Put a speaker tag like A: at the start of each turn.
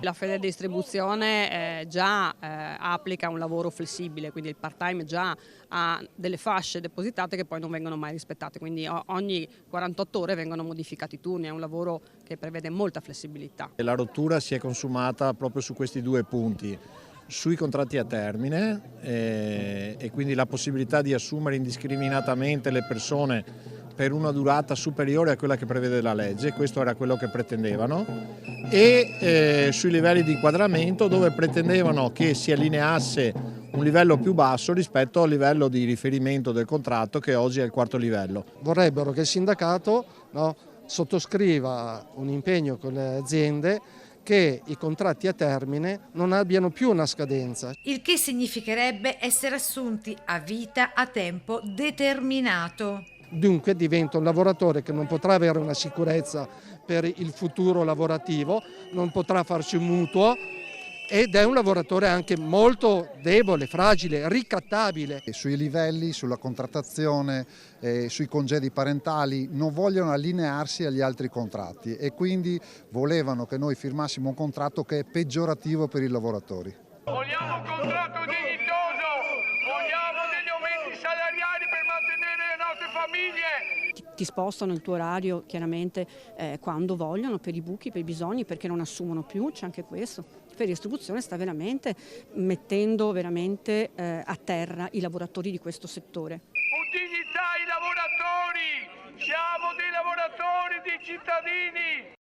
A: La Federdistribuzione già applica un lavoro flessibile, quindi il part-time già ha delle fasce depositate che poi non vengono mai rispettate, quindi ogni 48 ore vengono modificati i turni, è un lavoro che prevede molta flessibilità.
B: La rottura si è consumata proprio su questi due punti, sui contratti a termine e quindi la possibilità di assumere indiscriminatamente le persone per una durata superiore a quella che prevede la legge, questo era quello che pretendevano, e sui livelli di inquadramento dove pretendevano che si allineasse un livello più basso rispetto al livello di riferimento del contratto che oggi è il quarto livello.
C: Vorrebbero che il sindacato sottoscriva un impegno con le aziende che i contratti a termine non abbiano più una scadenza.
D: Il che significherebbe essere assunti a vita a tempo determinato.
C: Dunque diventa un lavoratore che non potrà avere una sicurezza per il futuro lavorativo, non potrà farsi un mutuo ed è un lavoratore anche molto debole, fragile, ricattabile.
E: Sui livelli, sulla contrattazione, sui congedi parentali non vogliono allinearsi agli altri contratti e quindi volevano che noi firmassimo un contratto che è peggiorativo per i lavoratori.
F: Vogliamo un contratto dignitoso, vogliamo degli aumenti salariali per mantenere le nostre famiglie.
A: Ti spostano il tuo orario chiaramente quando vogliono, per i buchi, per i bisogni, perché non assumono più, c'è anche questo. Federdistribuzione sta veramente mettendo a terra i lavoratori di questo settore.
F: Un dignità ai lavoratori, siamo dei lavoratori, dei cittadini.